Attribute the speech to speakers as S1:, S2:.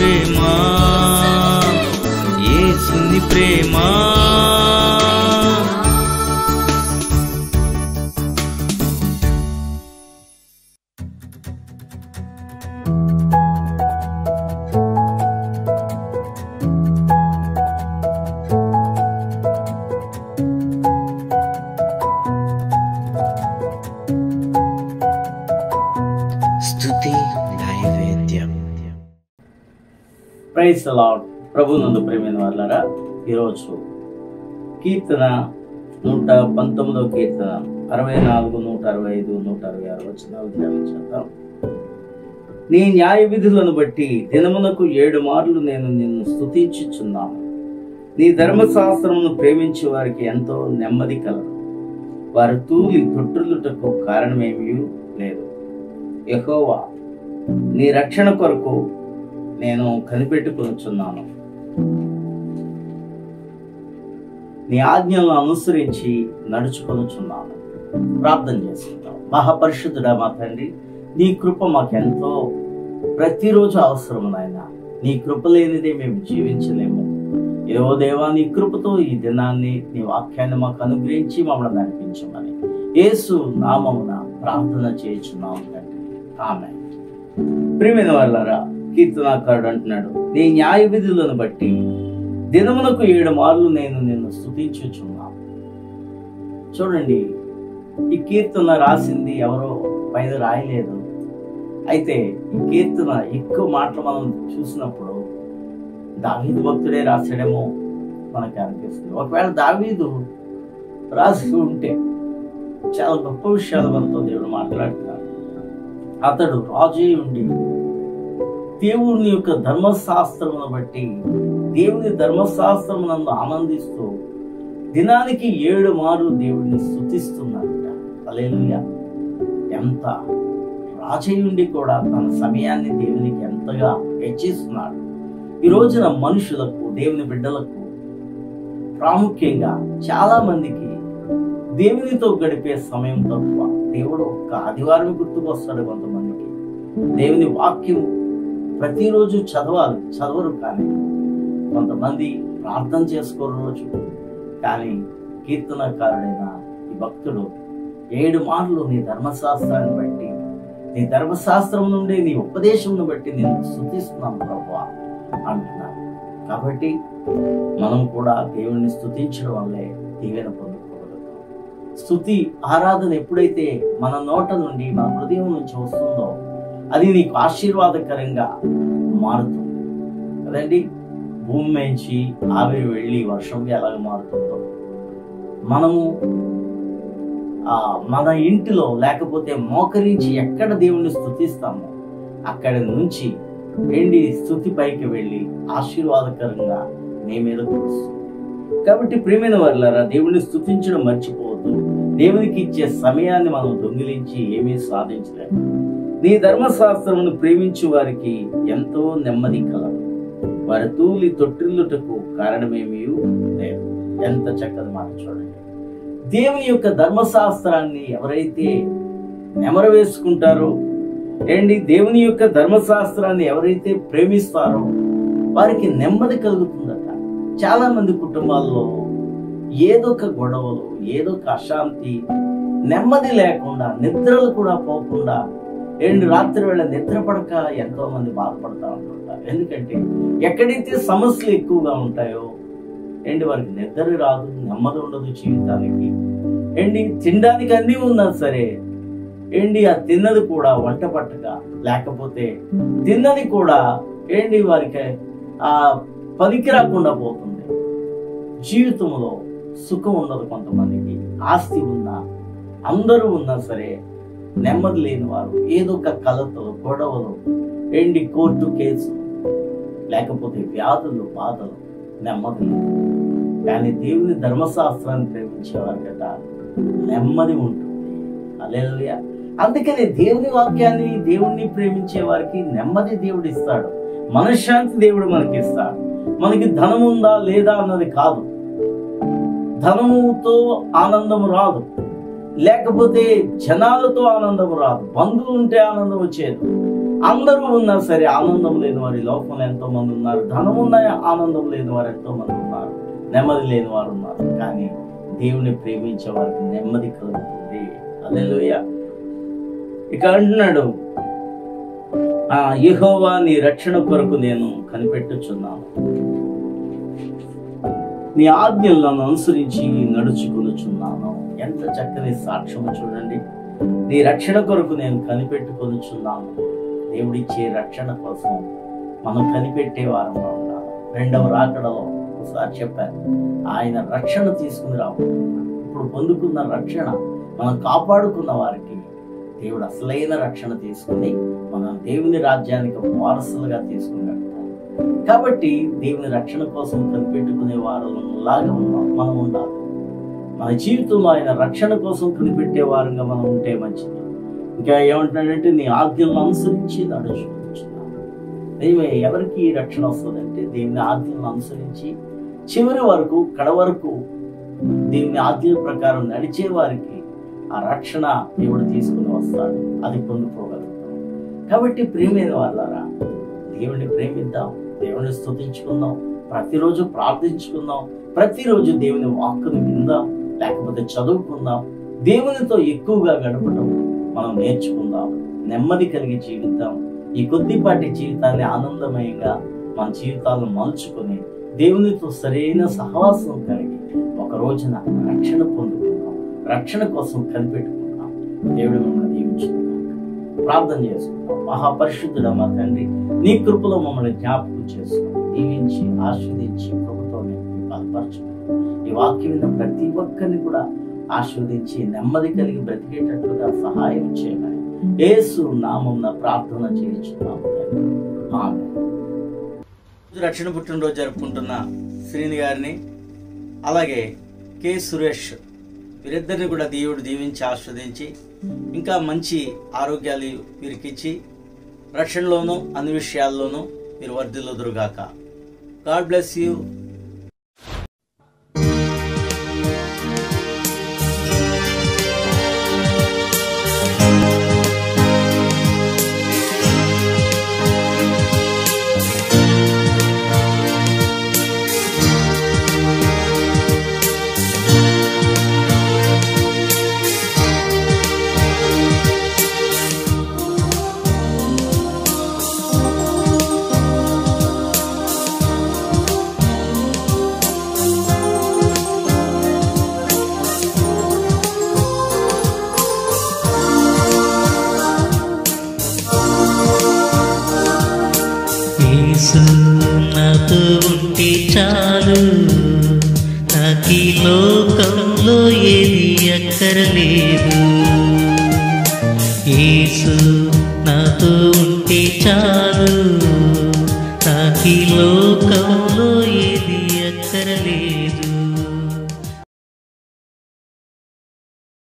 S1: ప్రేమ, యేసుని ప్రేమ.
S2: స్తుతి నైవేద్యం.
S3: Praise the lord. ప్రభునందు ప్రియమైన వారలారా, ఈరోజు కీర్తన 119వ కీర్తన 64, 165, 166 వచనాలు ధ్యానించేద్దాం. నీ న్యాయ విధులను బట్టి దినమునకు 7 మార్లు నేను నిన్ను స్తుతించుచున్నాను. నీ ధర్మశాస్త్రమును ప్రేమించే వారికి ఎంతో నెమ్మది కలదు. వారు తూలి తొట్టిల్లుటకు కారణమేమీ లేదు. యెహోవా, నీ రక్షణ కొరకు నేను కనిపెట్టుకొనుచున్నాను. నీ ఆజ్ఞలను అనుసరించి నడుచుకొనుచున్నాను. ప్రార్థన చేసుకుంటాం. మహాపరిశుద్ధుడా మా తండ్రి, నీ కృప మాకెంతో ప్రతిరోజు అవసరం నాయన. నీ కృప లేనిదే మేము జీవించలేము. ఏవో దేవా, నీ కృపతో ఈ దినాన్ని, నీ వాక్యాన్ని మాకు అనుగ్రహించి మమ్మల్ని నడిపించమని యేసు నామమున ప్రార్థన చేయుచున్నాము తండ్రి. ఆమేన్. ప్రియమైన వారలారా, కీర్తనాకారుడు అంటున్నాడు, నీ న్యాయ విధులను బట్టి దినమునకు 7 మార్లు నేను నిన్ను స్తుతించుచున్నాను. చూడండి, ఈ కీర్తన రాసింది ఎవరో పైన రాయలేదు. అయితే ఈ కీర్తన ఎక్కువ మాటలు మనం చూసినప్పుడు దావీదు భక్తుడే రాశాడేమో మనకి అనిపిస్తుంది. ఒకవేళ దావీదు రాసి ఉంటే చాలా గొప్ప విషయాలు మనతో దేవుడు మాట్లాడుతున్నాడు. అతడు రాజు ఉండి దేవుని యొక్క ధర్మశాస్త్రమును బట్టి, దేవుని ధర్మశాస్త్రమునందు ఆనందిస్తూ దినానికి 7 మార్లు దేవుడిని స్తుతిస్తున్నాడట. హల్లెలూయా. ఎంత రాజయుండి కూడా తన సమయాన్ని దేవునికి ఎంతగా హెచ్చిస్తున్నాడు. ఈ రోజున మనుషులకు, దేవుని బిడ్డలకు, ప్రాముఖ్యంగా చాలా మందికి దేవునితో గడిపే సమయం తక్కువ. దేవుడు ఒక్క ఆదివారం గుర్తుకొస్తాడు కొంతమందికి. దేవుని వాక్యం ప్రతిరోజు చదవరు. కానీ కొంతమంది ప్రార్థన చేసుకోరు రోజు. కానీ కీర్తనకారుడైన ఈ భక్తుడు 7 మార్లు నీ ధర్మశాస్త్రాన్ని బట్టి, నీ ధర్మశాస్త్రం నుండి, నీ ఉపదేశంను బట్టి నేను స్తుతిస్తున్నాను ప్రభువా అంటున్నాను. కాబట్టి మనం కూడా దేవుణ్ణి స్తుతించడం వల్లే దీవెన పొందుకోగలుగుతాం. స్తుతి, ఆరాధన ఎప్పుడైతే మన నోట నుండి, మన హృదయం నుంచి వస్తుందో అది నీకు ఆశీర్వాదకరంగా మారుతుంది కదండి. భూమి నుంచి ఆవిరి వెళ్ళి వర్షంగా ఎలాగ మారుతుందో, మనము మన ఇంటిలో లేకపోతే మోకరించి ఎక్కడ దేవుణ్ణి స్తుతిస్తామో అక్కడి నుంచి స్తుతి పైకి వెళ్ళి ఆశీర్వాదకరంగా నీ మీద కురుస్తుంది. కాబట్టి ప్రియమైన వారలారా, దేవుణ్ణి స్తుతించడం మర్చిపోవద్దు. దేవునికి ఇచ్చే సమయాన్ని మనం దొంగిలించి ఏమీ సాధించలేము. నీ ధర్మశాస్త్రమును ప్రేమించు వారికి ఎంతో నెమ్మది కలదు. వారి తూలి తొట్టిల్లుటకు కారణమేమీ లేదు. ఎంత చక్కని మాట చూడండి. దేవుని యొక్క ధర్మశాస్త్రాన్ని ఎవరైతే నెమరవేసుకుంటారో, దేవుని యొక్క ధర్మశాస్త్రాన్ని ఎవరైతే ప్రేమిస్తారో వారికి నెమ్మది కలుగుతుందట. చాలా మంది కుటుంబాల్లో ఏదో ఒక గొడవలు, ఏదో ఒక అశాంతి, నెమ్మది లేకుండా, నిద్రలు కూడా పోకుండా, రాత్రి వేళ నిద్ర పడక ఎంతో మంది బాధపడతా ఉంటుంటారు. ఎందుకంటే ఎక్కడైతే సమస్యలు ఎక్కువగా ఉంటాయో వారికి నిద్ర రాదు, నెమ్మది ఉండదు జీవితానికి. తినడానికి అన్నీ ఉన్నా సరే ఆ తిన్నది కూడా వంట పట్టక, లేకపోతే తిన్నది కూడా వారికి పనికి రాకుండా పోతుంది. జీవితంలో సుఖం ఉండదు. కొంతమందికి ఆస్తి ఉన్నా, అందరూ ఉన్నా సరే నెమ్మది లేని వారు ఏదో ఒక కలతలు, గొడవలు, కోర్టు కేసు, లేకపోతే వ్యాధులు, బాధలు, నెమ్మది లేదు. కానీ దేవుని ధర్మశాస్త్రాన్ని ప్రేమించేవారు కదా నెమ్మది ఉంటుంది. హల్లెలూయా. అందుకని దేవుని వాక్యాన్ని, దేవుణ్ణి ప్రేమించే వారికి నెమ్మది దేవుడు ఇస్తాడు. మనశ్శాంతి దేవుడు మనకి ఇస్తాడు. మనకి ధనం ఉందా లేదా అన్నది కాదు. ధనముతో ఆనందం రాదు, లేకపోతే జనాలతో ఆనందం రాదు, బంధువులు ఉంటే ఆనందం వచ్చేది. అందరూ ఉన్నా సరే ఆనందం లేని వారు ఈ లోకంలో ఎంతో మంది ఉన్నారు. ధనం ఉన్న ఆనందం లేని వారు ఎంతో మంది ఉన్నారు. నెమ్మది లేని వారు ఉన్నారు. కానీ దేవుని ప్రేమించే వారికి నెమ్మది కలుగుతుంది. హల్లెలూయా. ఇక అంటున్నాడు, యెహోవా నీ రక్షణ కొరకు నేను కనిపెట్టుచున్నాను, నీ ఆజ్ఞలను అనుసరించి నడుచుకొనుచున్నాను. ఎంత చక్కని సాక్ష్యము చూడండి. నీ రక్షణ కొరకు నేను కనిపెట్టుకొనుచున్నాను. దేవుడిచ్చే రక్షణ కోసం మనం కనిపెట్టే వారంగా ఉండాలి. రెండవ రాకడలో ఒకసారి చెప్పారు, ఆయన రక్షణ తీసుకుని రాబోతున్నాడు. ఇప్పుడు పొందుకున్న రక్షణ మనం కాపాడుకున్న వారికి దేవుడు అసలైన రక్షణ తీసుకుని మనం దేవుని రాజ్యానికి వారసులుగా తీసుకుని వెళ్తాం. కాబట్టి దేవుని రక్షణ కోసం కనిపెట్టుకునే వారిలాగా మనం ఉండాలి. మన జీవితంలో ఆయన రక్షణ కోసం కనిపెట్టే వారంగా మనం ఉంటే మంచిది. ఇంకా ఏమంటున్నాడంటే, నీ ఆజ్ఞలను అనుసరించి నడుచుకుంటున్నాను. ఎవరికి రక్షణ వస్తుందంటే, దేవుని ఆజ్ఞలను అనుసరించి చివరి వరకు కడ వరకు దేవుని ఆజ్ఞల ప్రకారం నడిచే వారికి ఆ రక్షణ దేవుడు తీసుకుని వస్తాడు. అది పొందుకోగలుగుతాం. కాబట్టి ప్రియమైన వాళ్ళారా, దేవుని ప్రేమిద్దాం, దేవుని స్తుతించుకుందాం, ప్రతిరోజు ప్రార్థించుకుందాం, ప్రతిరోజు దేవుని వాక్కుని విందాం, లేకపోతే చదువుకుందాం, దేవునితో ఎక్కువగా గడపడం మనం నేర్చుకుందాం, నెమ్మది కలిగి జీవిద్దాం. ఈ కొద్దిపాటి జీవితాన్ని ఆనందమయంగా మన జీవితాలను మలుచుకొని దేవునితో సరైన సహవాసం కలిగి ఒక రోజున రక్షణ పొందుకుందాం, రక్షణ కోసం కనిపెట్టుకుందాం. దేవుడు మమ్మల్ని దీవించుకుందాం. ప్రార్థన చేసుకుందాం. మహాపరిశుద్ధుడా మా తండ్రి, నీ కృపలో మమ్మల్ని జ్ఞాపకం చేసుకుని దీవించి ఆశీర్వదించి ప్రభుత్వాన్ని బలపరచుకుని ఈ వాక్యం విన్న ప్రతి ఒక్కరిని కూడా ఆశీర్వదించి నెమ్మది కలిగి బ్రతికేటట్లుగా సహాయం చేయమని యేసు నామమున ప్రార్థన చేయించున్నాము. ఆమేన్. రక్షణ పుట్టినరోజు జరుపుకుంటున్న శ్రీని గారిని, అలాగే కె సురేష్, వీరిద్దరిని కూడా దేవుడు దీవించి ఆస్వాదించి ఇంకా మంచి ఆరోగ్యాలు వీరికిచ్చి రక్షణలోనూ అన్ని విషయాల్లోనూ మీరు వర్ధిల్లుదురుగాక. God bless you.
S1: నాతో ఉంటే చాలు, నాకు ఈ లోకంలో ఏది అక్కరలేదు. యేసు